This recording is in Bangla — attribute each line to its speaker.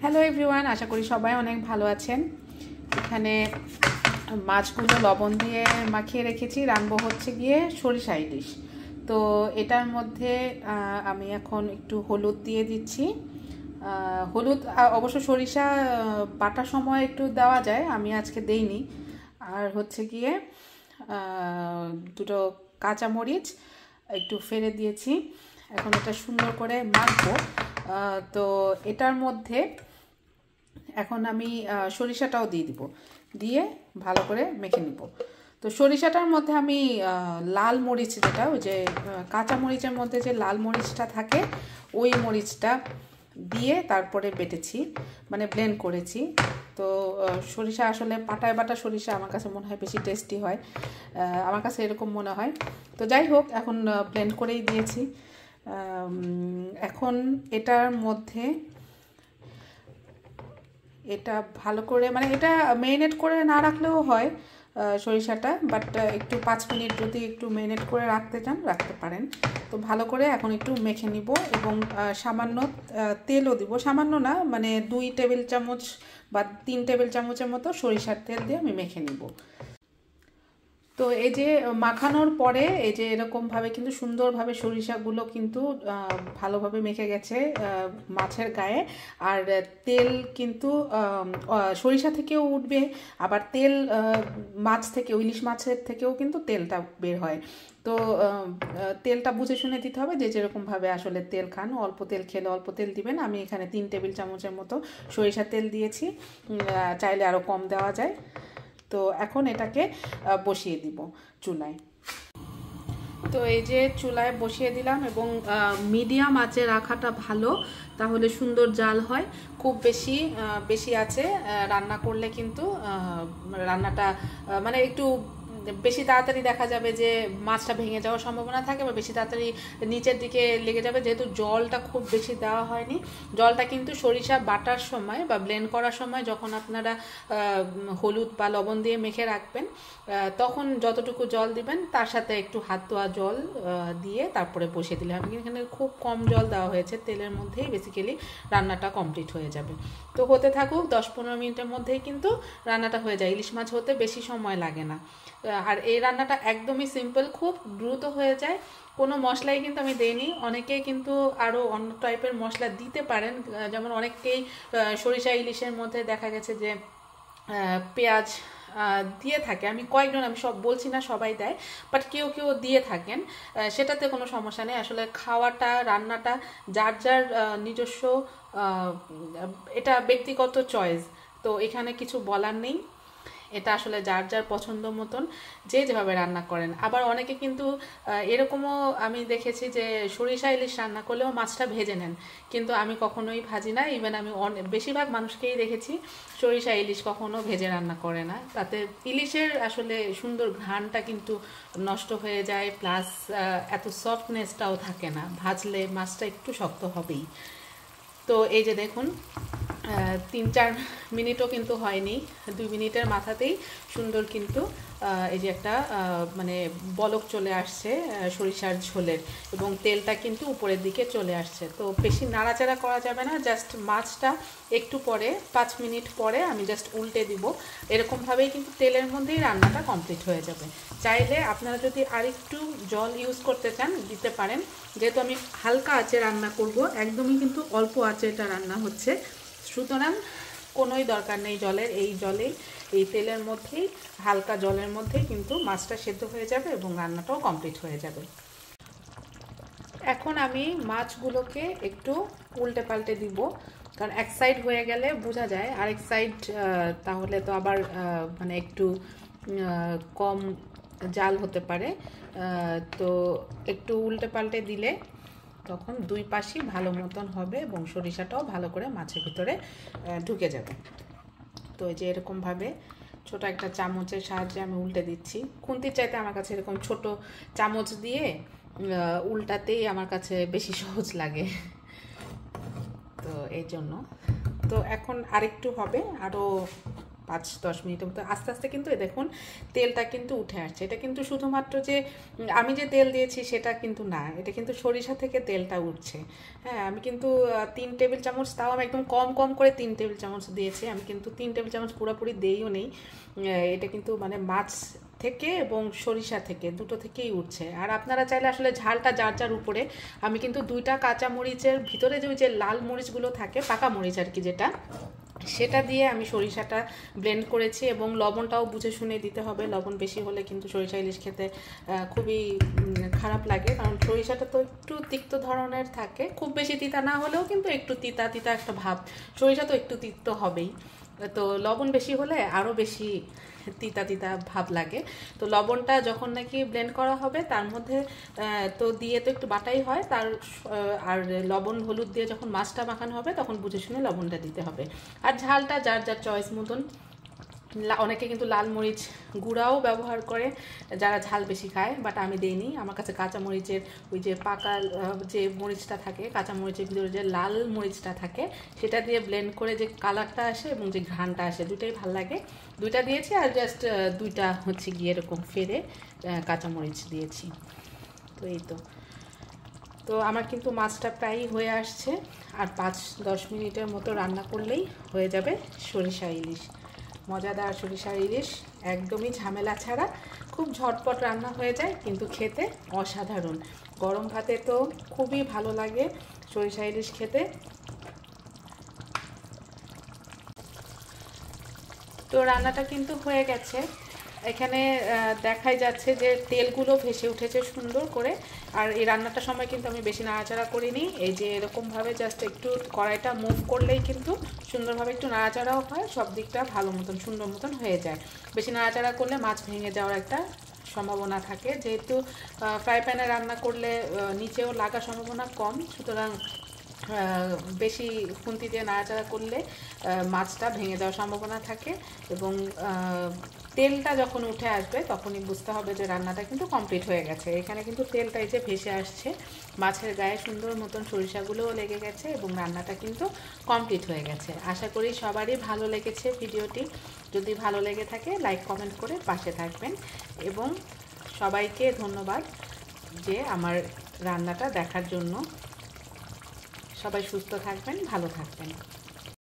Speaker 1: হ্যালো এভরিওয়ান, আশা করি সবাই অনেক ভালো আছেন। এখানে মাছগুলো লবণ দিয়ে মাখিয়ে রেখেছি, রান্নাবো হচ্ছে গিয়ে সরিষা ইলিশ। তো এটার মধ্যে আমি এখন একটু হলুদ দিয়ে দিচ্ছি। হলুদ অবশ্য সরিষা বাটার সময় একটু দেওয়া যায়, আমি আজকে দেইনি। আর হচ্ছে গিয়ে দুটো কাঁচামরিচ একটু ফেলে দিয়েছি। এখন এটা সুন্দর করে মাখবো। তো এটার মধ্যে এখন আমি সরিষাটাও দিয়ে দিব, দিয়ে ভালো করে মেখে নিব। তো সরিষাটার মধ্যে আমি লাল মরিচ, যেটা ওই যে কাঁচা মরিচের মধ্যে যে লাল মরিচটা থাকে, ওই মরিচটা দিয়ে তারপরে বেটেছি, মানে ব্লেন্ড করেছি। তো সরিষা আসলে পাটায় বাটা সরিষা আমার কাছে মনে হয় বেশি টেস্টি হয়, আমার কাছে এরকম মনে হয়। তো যাই হোক, এখন ব্লেন্ড করেই দিয়েছি। এখন এটার মধ্যে এটা ভালো করে, মানে এটা মেরিনেট করে না রাখলেও হয় সরিষাটা, বাট একটু 5 মিনিট যদি একটু মেরিনেট করে রাখতে চান রাখতে পারেন। তো ভালো করে এখন একটু মেখে নিব এবং সামান্য তেলও দিব, সামান্য না মানে 2 টেবিল চামচ বা 3 টেবিল চামচের মতো সরিষার তেল দিয়ে আমি মেখে নিব। তো এই যে মাখানোর পরে এই যে এরকমভাবে কিন্তু সুন্দরভাবে সরিষাগুলো কিন্তু ভালোভাবে মেখে গেছে মাছের গায়ে। আর তেল কিন্তু সরিষা থেকেও উঠবে, আবার তেল মাছ থেকে, ইলিশ মাছের থেকেও কিন্তু তেলটা বের হয়। তো তেলটা বুঝে শুনে দিতে হবে, যে যেরকমভাবে আসলে তেল খান। অল্প তেল খেলে অল্প তেল দিবেন। আমি এখানে 3 টেবিল চামচের মতো সরিষার তেল দিয়েছি, চাইলে আরও কম দেওয়া যায়। তো এখন এটাকে বসিয়ে দিব চুলায়। তো এই যে চুলায় বসিয়ে দিলাম, এবং মিডিয়াম আঁচে রাখাটা ভালো, তাহলে সুন্দর জাল হয়। খুব বেশি আছে রান্না করলে কিন্তু রান্নাটা মানে একটু বেশি তাড়াতাড়ি দেখা যাবে যে মাছটা ভেঙে যাওয়ার সম্ভাবনা থাকে, বা বেশি তাড়াতাড়ি নিচের দিকে লেগে যাবে, যেহেতু জলটা খুব বেশি দেওয়া হয়নি। জলটা কিন্তু সরিষা বাটার সময় বা ব্লেন্ড করার সময় যখন আপনারা হলুদ বা লবণ দিয়ে মেখে রাখবেন, তখন যতটুকু জল দিবেন তার সাথে একটু হাত ধোয়া জল দিয়ে তারপরে বসিয়ে দিলে হবে। এখানে খুব কম জল দেওয়া হয়েছে, তেলের মধ্যেই বেসিক্যালি রান্নাটা কমপ্লিট হয়ে যাবে। তো হতে থাকুক, 10-15 মিনিটের মধ্যেই কিন্তু রান্নাটা হয়ে যায়। ইলিশ মাছ হতে বেশি সময় লাগে না। আর এই রান্নাটা একদমই সিম্পল, খুব দ্রুত হয়ে যায়। কোনো মশলাই কিন্তু আমি দেইনি। অনেকেই কিন্তু আরও অন্য টাইপের মশলা দিতে পারেন, যেমন অনেকেই সরিষা ইলিশের মধ্যে দেখা গেছে যে পেঁয়াজ দিয়ে থাকে। আমি কয়েকজন, আমি সব বলছি না সবাই দেয়, বাট কেউ কেউ দিয়ে থাকেন, সেটাতে কোনো সমস্যা নেই। আসলে খাওয়াটা, রান্নাটা যার যার নিজস্ব, এটা ব্যক্তিগত চয়েস। তো এখানে কিছু বলার নেই, এটা আসলে যার যার পছন্দ মতন যে যেভাবে রান্না করেন। আবার অনেকে কিন্তু এরকমও আমি দেখেছি যে সরিষা ইলিশ রান্না করলেও মাছটা ভেজে নেন, কিন্তু আমি কখনোই ভাজি না। ইভেন আমি বেশিরভাগ মানুষকেই দেখেছি সরিষা ইলিশ কখনো ভেজে রান্না করে না। তাতে ইলিশের আসলে সুন্দর ঘ্রাণটা কিন্তু নষ্ট হয়ে যায়, প্লাস এত সফটনেসটাও থাকে না, ভাজলে মাছটা একটু শক্ত হবেই। তো এই যে দেখুন, 3-4 মিনিটও কিন্তু হয়নি, 2 মিনিটের মাথাতেই সুন্দর কিন্তু এই যে একটা মানে বলক চলে আসছে সরিষার ঝোলের, এবং তেলটা কিন্তু উপরের দিকে চলে আসছে। তো বেশি নাড়াচাড়া করা যাবে না, জাস্ট মাছটা একটু পরে 5 মিনিট পরে আমি জাস্ট উল্টে দিব। এরকমভাবেই কিন্তু তেলের মধ্যেই রান্নাটা কমপ্লিট হয়ে যাবে। চাইলে আপনারা যদি আরেকটু জল ইউজ করতে চান দিতে পারেন, যেহেতু আমি হালকা আঁচে রান্না করব, একদমই কিন্তু অল্প আঁচে এটা রান্না হচ্ছে, সুতরাং কোনোই দরকার নেই জলের। এই তেলের মধ্যেই, হালকা জলের মধ্যেই কিন্তু মাছটা সেদ্ধ হয়ে যাবে এবং রান্নাটাও কমপ্লিট হয়ে যাবে। এখন আমি মাছগুলোকে একটু উল্টে পাল্টে দিব, কারণ এক সাইড হয়ে গেলে বোঝা যায়, আরেক সাইড তাহলে তো আবার মানে একটু কম জাল হতে পারে। তো একটু উল্টে পাল্টে দিলে তখন 2 পাশই ভালো মতন হবে এবং সরিষাটাও ভালো করে মাছের ভিতরে ঢুকে যাবে। তো এই যে এরকমভাবে ছোট একটা চামচের সাহায্যে আমি উল্টে দিচ্ছি। খুন্তির চাইতে আমার কাছে এরকম ছোট চামচ দিয়ে উল্টাতেই আমার কাছে বেশি সহজ লাগে, তো এই জন্য। তো এখন আরেকটু হবে, আরও 5-10 মিনিটের মতো আস্তে আস্তে কিন্তু দেখুন তেলটা কিন্তু উঠে আসছে। এটা কিন্তু শুধুমাত্র যে আমি যে তেল দিয়েছি সেটা কিন্তু না, এটা কিন্তু সরিষা থেকে তেলটা উঠছে। হ্যাঁ, আমি কিন্তু 3 টেবিল চামচ, তাও আমি একদম কম কম করে 3 টেবিল চামচ দিয়েছি। আমি কিন্তু 3 টেবিল চামচ পুরোপুরি দেইও নেই। এটা কিন্তু মানে মাছ থেকে এবং সরিষা থেকে দুটো থেকেই উঠছে। আর আপনারা চাইলে আসলে ঝালটা যার যার উপরে, আমি কিন্তু 2টা কাঁচা মরিচের ভিতরে যে লাল মরিচগুলো থাকে, পাকা মরিচ আর কি যেটা, সেটা দিয়ে আমি সরিষাটা ব্লেন্ড করেছি। এবং লবণটাও বুঝে শুনে দিতে হবে, লবণ বেশি হলে কিন্তু সরিষা ইলিশ খেতে খুবই খারাপ লাগে, কারণ সরিষাটা তো একটু তিক্ত ধরনের থাকে, খুব বেশি তিতা না হলেও কিন্তু একটু তিতা তিতা একটা ভাব, সরিষা তো একটু তিক্ত হবেই। তো লবণ বেশি হলে আরও বেশি তিতা তিতা ভাব লাগে। তো লবণটা যখন নাকি ব্লেন্ড করা হবে তার মধ্যে তো দিয়ে তো একটু বাটাই হয়, তার আর লবণ হলুদ দিয়ে যখন মাছটা মাখানো হবে তখন বুঝে শুনে লবণটা দিতে হবে। আর ঝালটা যার যার চয়েস মতন, অনেকে কিন্তু লাল মরিচ গুঁড়াও ব্যবহার করে যারা ঝাল বেশি খায়, বাট আমি দেইনি। আমার কাছে কাঁচা মরিচের ওই যে পাকা যে মরিচটা থাকে, কাঁচা মরিচের ভিতরে যে লাল মরিচটা থাকে, সেটা দিয়ে ব্লেন্ড করে যে কালারটা আসে এবং যে ঘ্রাণটা আসে, দুটোই ভালো লাগে। 2টা দিয়েছি, আর জাস্ট 2টা হচ্ছে গিয়ে এরকম ফেরে কাঁচা মরিচ দিয়েছি। তো এই তো আমার কিন্তু মাছটা প্রায়ই হয়ে আসছে, আর 5-10 মিনিটের মতো রান্না করলেই হয়ে যাবে সরিষা ইলিশ। মজাদার সরিষার ইলিশ, একদমই ঝামেলা ছাড়া, খুব ঝটপট রান্না হয়ে যায়, কিন্তু খেতে অসাধারণ। গরম ভাতে তো খুবই ভালো লাগে সরিষা ইলিশ খেতে। তো রান্নাটা কিন্তু হয়ে গেছে, এখানে দেখাই যাচ্ছে যে তেলগুলো ভেসে উঠেছে সুন্দর করে। আর এই রান্নাটার সময় কিন্তু আমি বেশি নাড়াচাড়া করিনি, এই যে এরকমভাবে জাস্ট একটু কড়াইটা মুভ করলেই কিন্তু সুন্দরভাবে একটু নাড়াচাড়াও হয়, সব দিকটা ভালো মতন সুন্দর মতন হয়ে যায়। বেশি নাড়াচাড়া করলে মাছ ভেঙে যাওয়ার একটা সম্ভাবনা থাকে, যেহেতু ফ্রাই প্যানে রান্না করলে নিচেও লাগার সম্ভাবনা কম, সুতরাং বেশি খুন্তি দিয়ে নাড়াচাড়া করলে মাছটা ভেঙে যাওয়ার সম্ভাবনা থাকে। এবং তেলটা যখন উঠে আসবে তখনই বুঝতে হবে যে রান্নাটা কিন্তু কমপ্লিট হয়ে গেছে। এখানে কিন্তু তেলটা এই যে ভেসে আসছে, মাছের গায়ে সুন্দর মতন সরিষাগুলোও লেগে গেছে এবং রান্নাটা কিন্তু কমপ্লিট হয়ে গেছে। আশা করি সবারই ভালো লেগেছে ভিডিওটি। যদি ভালো লেগে থাকে লাইক কমেন্ট করে পাশে থাকবেন, এবং সবাইকে ধন্যবাদ যে আমার রান্নাটা দেখার জন্য। সবাই সুস্থ থাকবেন, ভালো থাকবেন।